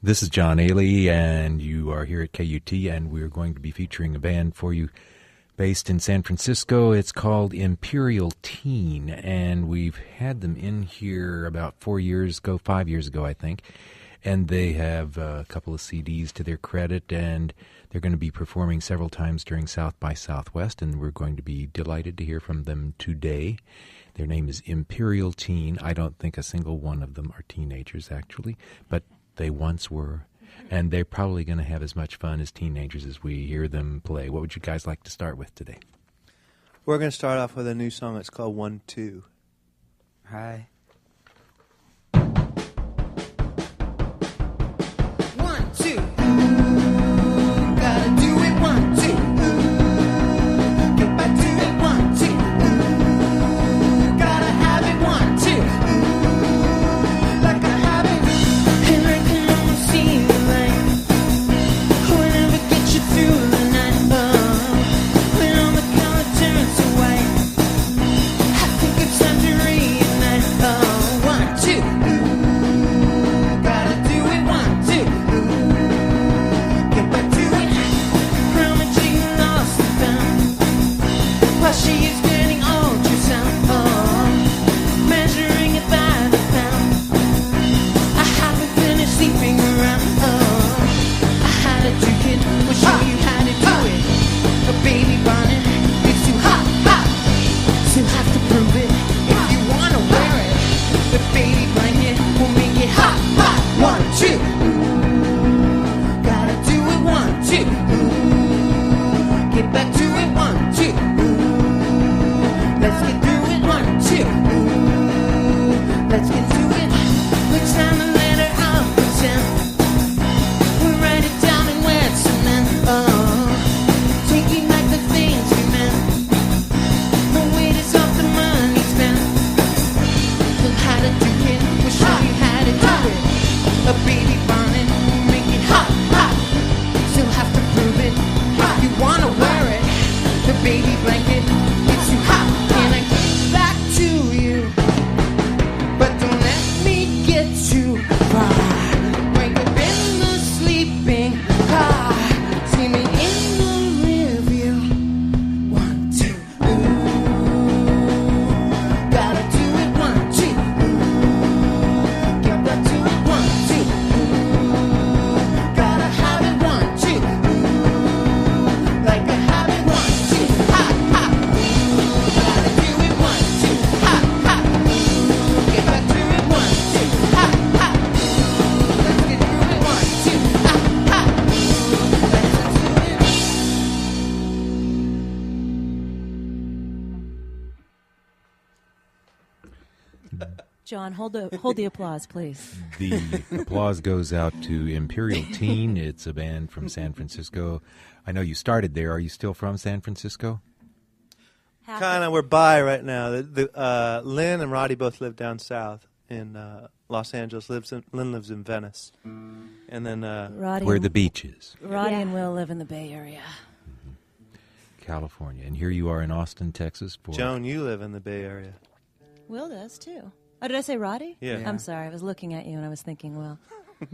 This is John Ailey, and you are here at KUT, and we're going to be featuring a band for you based in San Francisco. It's called Imperial Teen, and we've had them in here about 5 years ago, I think, and they have a couple of CDs to their credit, and they're going to be performing several times during South by Southwest, and we're going to be delighted to hear from them today. Their name is Imperial Teen. I don't think a single one of them are teenagers, actually, but they once were, and they're probably going to have as much fun as teenagers as we hear them play. What would you guys like to start with today? We're going to start off with a new song. It's called 1-2. Hi. 1, 2. Gotta do it 1, 2. Get back to it 1, 2. Gotta have it 1, 2. Like I have it. And I can almost see the light. Whenever get you through the night. When all the color turns to white. I think it's time to reunite. 1, 2. Gotta do it 1, 2. Get back to it. Chromatry lost and found. While she is getting ultrasound. Measuring it by the pound. I haven't finished sleeping around. I had a drink it. We'll show you how to do it. A baby bonnet makes you hot, hot. Still have to prove it if you wanna wear it. The baby blanket will make it hot, hot. 1, 2. Gotta do it 1, 2. Get back to it 1, 2. Let's get through it 1, 2. Let's get to it. Let's sign the letter of consent. We write it down in wet cement. Taking back the things we meant. The weight is off the money spent. Learn how to do it. We'll show you how to do it. A baby bonnet will make it hot, hot. Still have to prove it if you wanna wear it. The baby blanket gets you hot. And I get back to you, but don't let me get too far. Wake up in the sleeping car. See me in the rear view. 1, 2. Gotta do it 1, 2. Get back to it 1, 2. Gotta have it 1, 2. Like I have it 1, 2. Hot, hot. Gotta do it 1, 2. Hot, hot. Get back to it 1, 2. Hot, hot. Let's get through it 1, 2. Hot, hot. Let's do it. John, hold the applause, please. The applause goes out to Imperial Teen. It's a band from San Francisco. I know you started there. Are you still from San Francisco? Kind of, we're by right now. Lynn and Roddy both live down south in Los Angeles. Lynn lives in Venice. And then Roddy, Where the beach is, Roddy and Will live in the Bay Area. California. And here you are in Austin, Texas. Joan, you live in the Bay Area. Will does, too. Oh, did I say Roddy? Yeah. I'm sorry. I was looking at you and I was thinking, Will.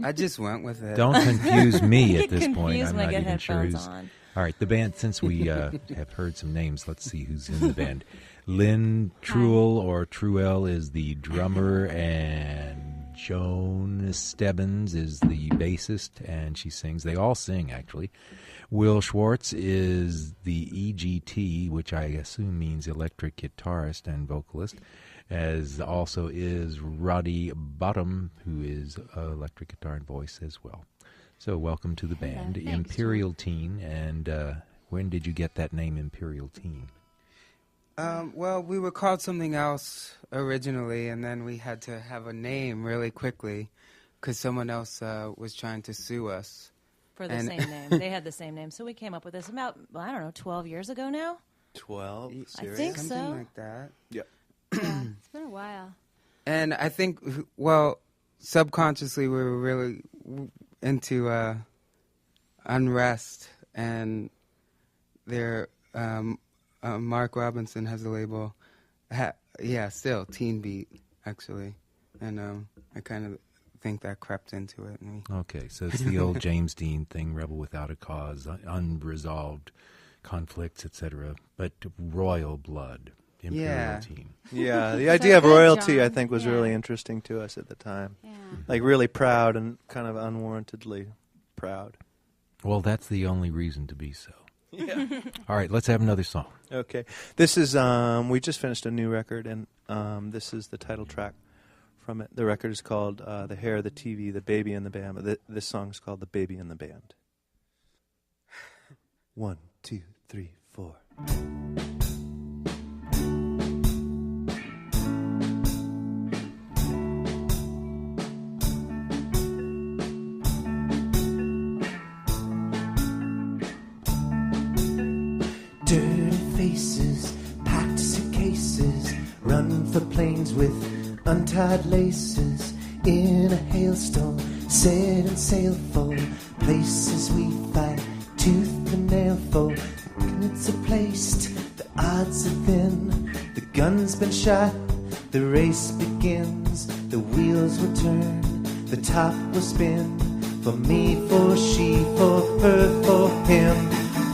I just went with it. Don't confuse me at Get this point. confused I'm when I not get even sure headphones who's... on. All right, the band, since we have heard some names, let's see who's in the band. Lynn Truell, or Truell, is the drummer, and Joan Stebbins is the bassist, and she sings. They all sing, actually. Will Schwartz is the EGT, which I assume means electric guitarist and vocalist, as also is Roddy Bottom, who is electric guitar and voice as well. So welcome to the band, Thanks, Imperial Teen. And when did you get that name, Imperial Teen? Well, we were called something else originally, and then we had to have a name really quickly because someone else was trying to sue us. For the same name. They had the same name. So we came up with this about, I don't know, 12 years ago now? 12? I Serious? think Something so. like that. Yeah. Yeah, it's been a while. And I think, well, subconsciously we were really into unrest, and Mark Robinson has a label, still Teen Beat, actually, and I kind of think that crept into it. And Okay, so it's the old James Dean thing, rebel without a cause, unresolved conflicts, etc. But royal blood, Imperial Yeah. Teen. Yeah, the idea of good, royalty, John. I think, was Yeah. really interesting to us at the time. Yeah. Like, really proud and kind of unwarrantedly proud. Well, that's the only reason to be so. Yeah. All right, let's have another song. Okay. This is, we just finished a new record, and this is the title track from it. The record is called The Hair, the TV, the Baby and the Band. But this song is called The Baby and the Band. 1, 2, 3, 4. Dirty faces, packed suitcases, run for planes with untied laces. In a hailstorm, set and sail for places we fight tooth and nail for. It's are placed, the odds are thin, the gun's been shot, the race begins, the wheels will turn, the top will spin. For me, for she, for her, for him.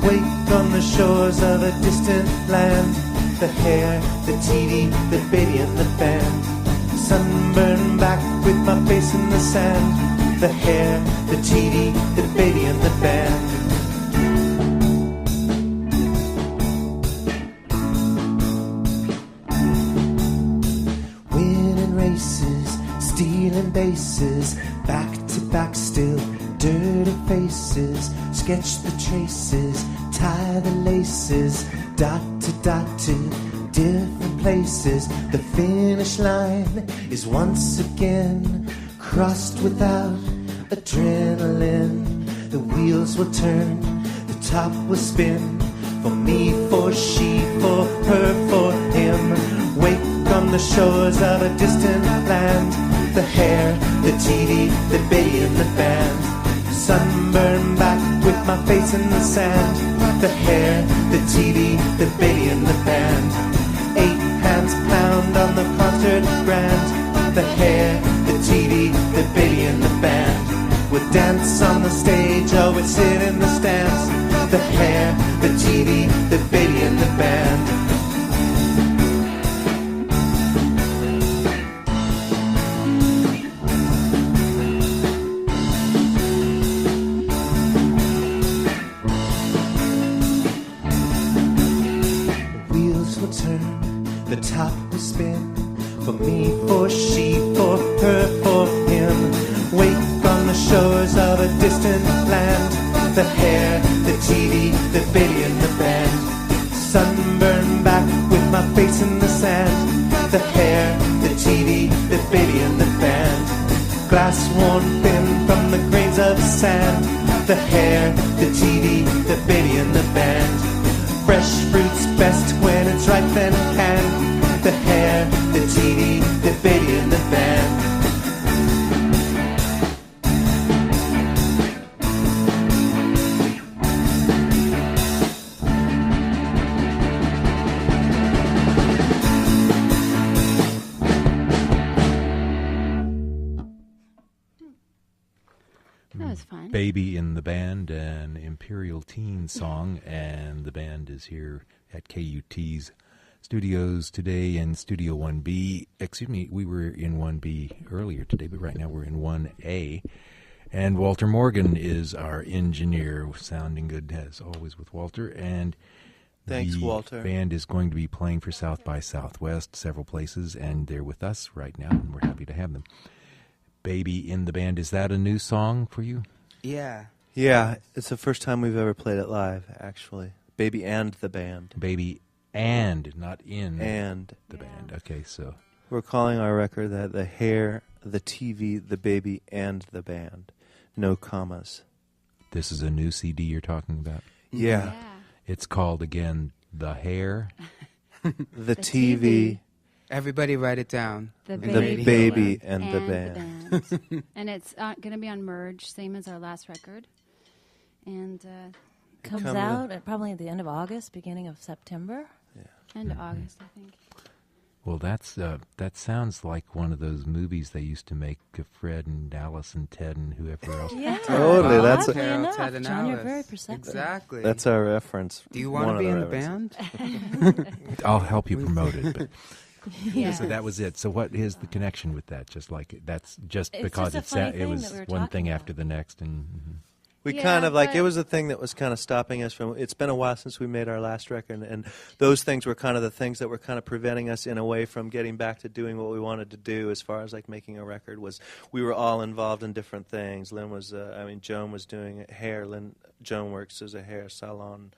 Wake on the shores of a distant land. The hair, the TV, the baby and the band. Sunburned back with my face in the sand. The hair, the TV, the baby and the band. Winning races, stealing bases, back to back still. Dirty faces, sketch the traces, tie the laces, dot to different places. The finish line is once again crossed without adrenaline. The wheels will turn, the top will spin. For me, for she, for her, for him. Wake on the shores of a distant land. The hair, the TV, the baby and the band. Sunburned back with my face in the sand. The hair, the TV, the baby and the band. 8 hands pound on the concert grand. The hair, the TV, the baby and the band. We'll dance on the stage or we'll sit in the stands. The hair, the TV, the baby and the band. The top will spin. For me, for she, for her, for him. Wake on the shores of a distant land. The hair, the TV, the baby and the band. Sunburned back with my face in the sand. The hair, the TV, the baby and the band. Glass worn thin from the grains of sand. The hair, the TV, the baby and the band. Fresh fruit's best when it's ripe and canned. The hair, the TV, the baby and the band. That was fun. Baby in the Band, an Imperial Teen song, and the band is here at KUT's studios today in Studio 1B. Excuse me, we were in 1B earlier today, but right now we're in 1A. And Walter Morgan is our engineer, sounding good as always with Walter. And Thanks, Walter. The band is going to be playing for South by Southwest, several places, and they're with us right now, and we're happy to have them. Baby in the Band, is that a new song for you? yeah. Yeah, it's the first time we've ever played it live, actually. Baby and the band. Baby and, not in And the band. Okay, so we're calling our record that The Hair, the TV, the Baby and the Band. No commas. this is a new CD you're talking about? Yeah. It's called, again, The Hair. The TV, Everybody write it down. The the baby, baby and the band. band. And it's going to be on Merge, same as our last record. And Comes Come out at probably at the end of August, beginning of September. end of August, I think. Well, that sounds like one of those movies they used to make, Fred and Alice and Ted and whoever else. Yeah, Totally, that's oddly Carol, enough, Ted and John, you're Alice. very perceptive. Exactly. That's our reference. Do you want One to of be the in the references. band? I'll help you promote it. But Yeah. So that was it. So what is the connection with that? Just like that's just It's because just a funny it thing was that we were one thing talking after about. the next, and We Yeah, kind of like, but- it was a thing that was kind of stopping us from, it's been a while since we made our last record, and those things were kind of the things that were kind of preventing us in a way from getting back to doing what we wanted to do as far as like making a record. Was we were all involved in different things. Lynn was, Joan was doing hair. Joan works as a hair salon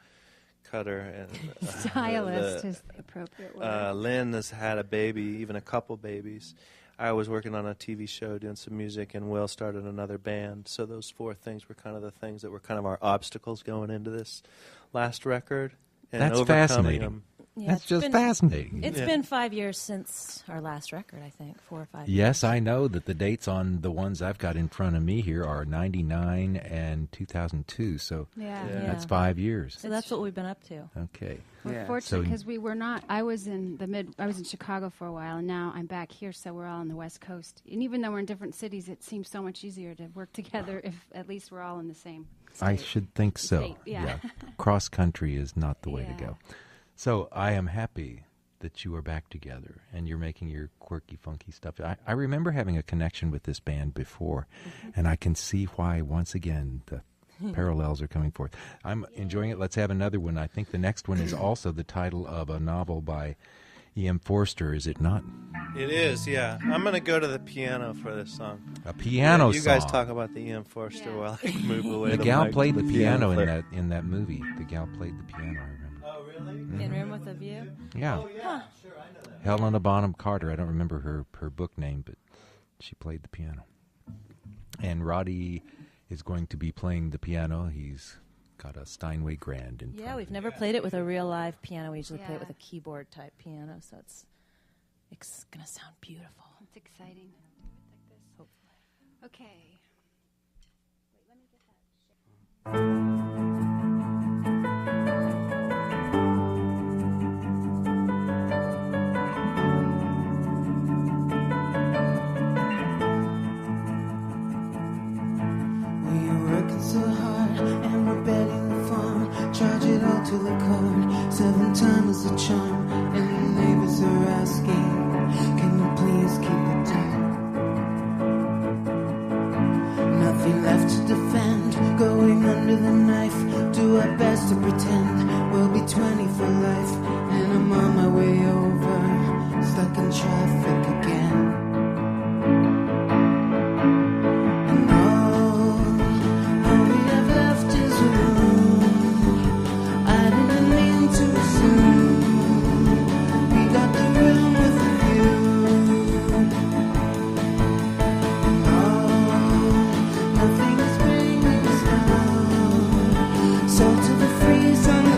cutter. And Stylist is the appropriate word. Lynn has had a baby, even a couple babies. I was working on a TV show doing some music, and Will started another band. So those four things were kind of the things that were kind of our obstacles going into this last record. And That's overcoming fascinating. them. Yeah, that's it's just been- fascinating. It's Yeah. been 5 years since our last record, I think, 4 or 5 years. Yes, I know that the dates on the ones I've got in front of me here are 99 and 2002. So Yeah. Yeah. that's 5 years. So that's what we've been up to. Okay. We're Yeah. fortunate So- because we were not. I was in Chicago for a while, and now I'm back here, so we're all on the West Coast. And even though we're in different cities, it seems so much easier to work together if at least we're all in the same state. I should think so. State, yeah. Cross country is not the way to Yeah. go. So I am happy that you are back together and you're making your quirky, funky stuff. I remember having a connection with this band before, and I can see why, once again, the parallels are coming forth. I'm enjoying it. Let's have another one. I think the next one is also the title of a novel by E.M. Forster, is it not? It is, yeah. I'm going to go to the piano for this song. A piano You guys song. talk about the E.M. Forster Yeah. while I move away. The gal mic. played the piano player. in that movie. The gal played the piano, I remember. Oh, really? In Room with a View. Yeah. Oh, yeah. Sure, I know that. Helena Bonham Carter. I don't remember her book name, but she played the piano. And Roddy is going to be playing the piano. He's got a Steinway Grand in front Yeah, of we've him. never played it with a real live piano. We usually play it Yeah. with a keyboard type piano, so it's going to sound beautiful. It's exciting. Okay. Wait, let me get that. We are working so hard and we're betting the farm. Charge it all to the card. 7 times the charm. And the neighbors are asking, can you please keep it down? Nothing left to defend. Going under the knife. Do our best to pretend we'll be 20 for life. And I'm on my way over. Stuck in traffic again. And all we have left is room. I didn't mean to assume we got the room with a view. And all nothing is bringing us down. Salt to the freeze on the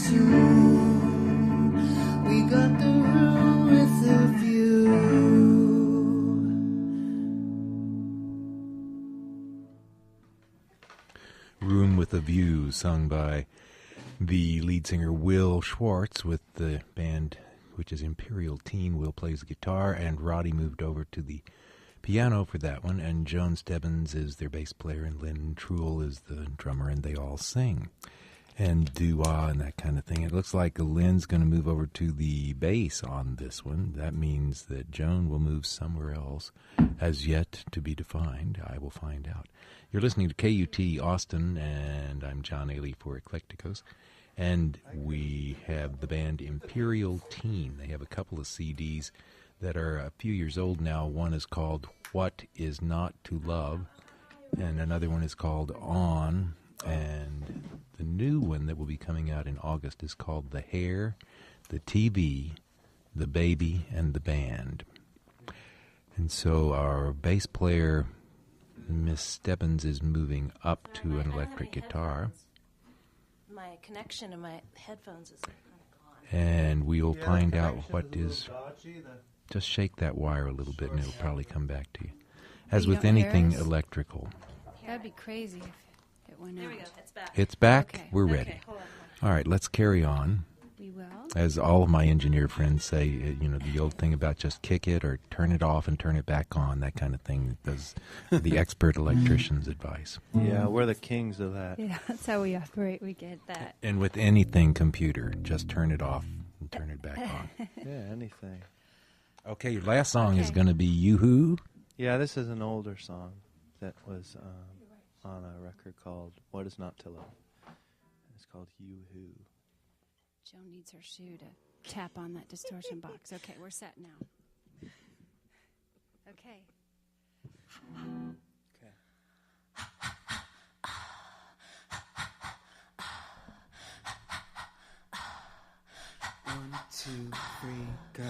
soon. We got the room with the view. Room with a View, sung by the lead singer Will Schwartz with the band, which is Imperial Teen. Will plays guitar, and Roddy moved over to the piano for that one, and Joan Stebbins is their bass player, and Lynn Truel is the drummer, and they all sing and doo-wah and that kind of thing. It looks like Lynn's going to move over to the bass on this one. That means that Joan will move somewhere else, as yet to be defined. I will find out. You're listening to KUT Austin, and I'm John Ailey for Eclecticos. And we have the band Imperial Teen. They have a couple of CDs that are a few years old now. One is called What Is Not to Love, and another one is called On. And the new one that will be coming out in August is called The Hair, the TV, the Baby, and the Band. And so our bass player, Miss Stebbins, is moving up to an electric guitar. My connection to my headphones is gone. And we'll find out what is... Just shake that wire a little bit and it'll probably come back to you. As You with don't hear anything us? electrical. That'd be crazy if it went There out. we go. It's back. It's back. Okay. We're ready. Okay, hold on. All right, let's carry on. We will. As all of my engineer friends say, you know, the old thing about just kick it or turn it off and turn it back on, that kind of thing. That's the expert electrician's advice. Yeah, we're the kings of that. Yeah, that's how we operate. We get that. And with anything computer, just turn it off and turn it back on. Yeah, anything. Okay, your last song is Okay. going to be Yoo-Hoo. Yeah, this is an older song that was on a record called What Is Not to Love. It's called Yoo-Hoo. Joan needs her shoe to tap on that distortion box. Okay, we're set now. Okay. One, two, three, go.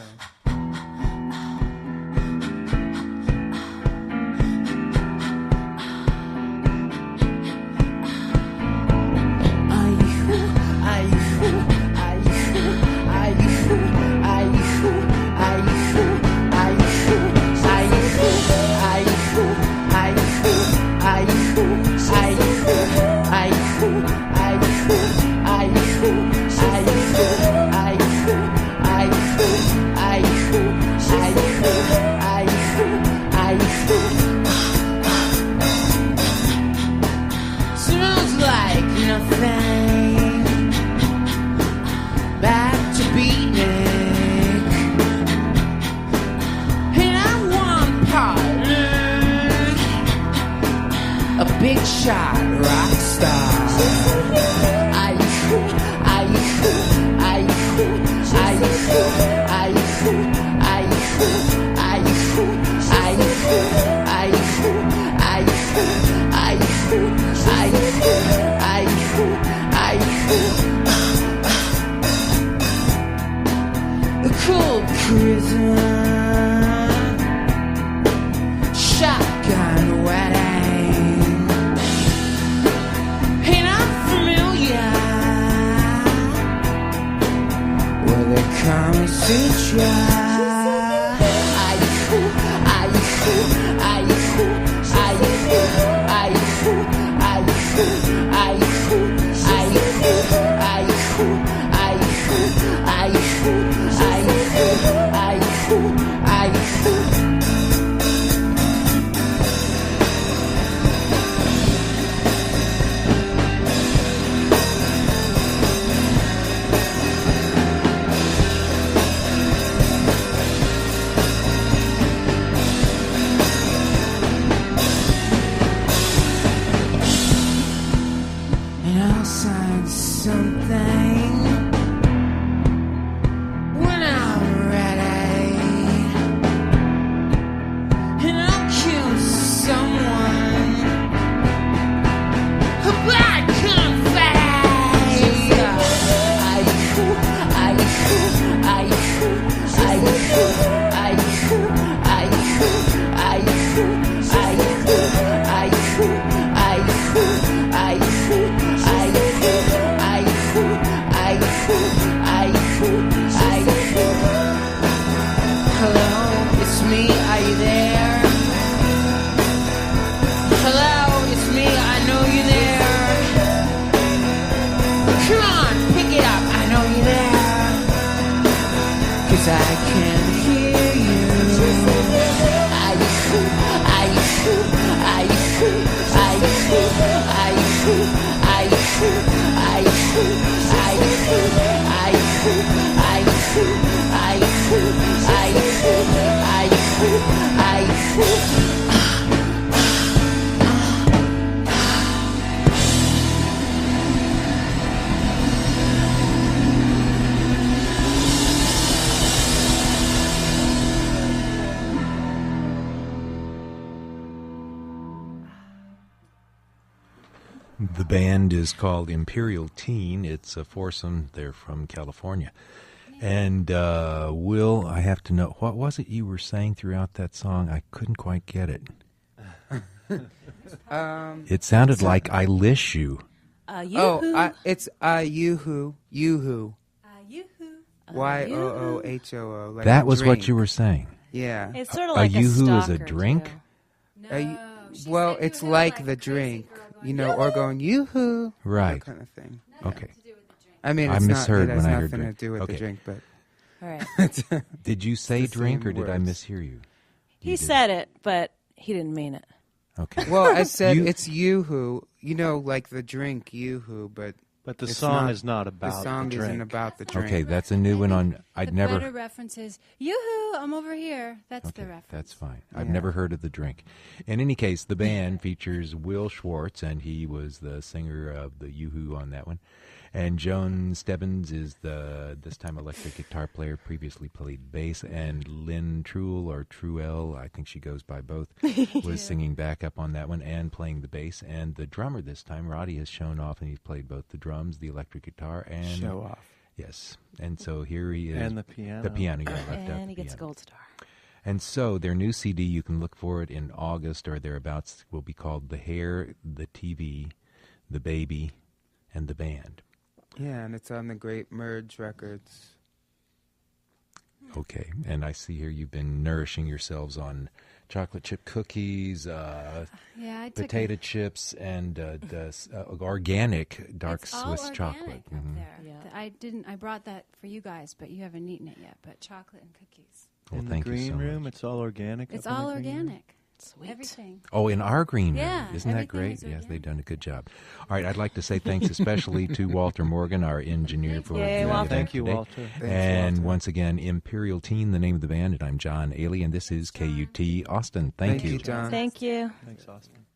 Smells like nothing. Back to beatnik. And I want partner, a big shot rock star. A cool prison, shotgun wedding, and I'm familiar with the conversation. And I'll sign something when I'm ready. And I'll kill someone by confetti. I I can hear you. The band is called Imperial Teen. It's a foursome. They're from California. And Will, I have to know, what was it you were saying throughout that song? I couldn't quite get it. It sounded like I lish you. Oh, it's yoo-hoo. Yoo-hoo. Y-O-O-H-O-O. Like That a was drink. what you were saying. Yeah. It's sort of A like a yoo-hoo is a stalker, drink? too. Well, it's like the drink, you know, or going yoo-hoo. Right. That kind of thing. Okay. I mean, I it's misheard it has when I heard nothing drink. to do with Okay. the drink, but All right. Did you say the drink or same did I words. mishear you? He You did. said it, but he didn't mean it. Okay. well, I said You- it's yoo-hoo, you know, like the drink yoo-hoo, but But the it's song is not the about song the drink. isn't about the drink. Okay, that's a new one on. I'd the never. better reference is, yoo-hoo, I'm over here. That's the Okay, reference. that's fine. I've Yeah. never heard of the drink. In any case, the band features Will Schwartz, and he was the singer of the Yoo-Hoo on that one. And Joan Stebbins is the this time electric guitar player, previously played bass, and Lynn Truel or Truel, I think she goes by both, was singing backup on that one and playing the bass. And the drummer this time, Roddy, has shown off, and he's played both the drums, the electric guitar, and Show off. yes. And so here he is. And the piano. The piano, yeah, left out And the he gets a piano. gold star. And so their new CD, you can look for it in August or thereabouts, will be called The Hair, The TV, The Baby, and The Band. Yeah, and it's on the Great Merge Records. Okay, and I see here you've been nourishing yourselves on chocolate chip cookies, Yeah, I took potato chips, and organic dark it's all Swiss organic chocolate. up Mhm. there. Yeah. I brought that for you guys, but you haven't eaten it yet. But chocolate and cookies. Well, in the thank you green so room, much. it's all organic. It's up in all the green room? organic. Sweet. Everything. Oh, in our green room. Yeah, Isn't that everything great? is Yes, organic. they've done a good job. All right, I'd like to say thanks especially to Walter Morgan, our engineer for Yay, the Walter. event Thank you, today. Walter. Thanks, And Walter. once again, Imperial Teen, the name of the band, and I'm John Ailey, and this is KUT Austin. Thank Thank you, John. Thank you. Thanks, Austin.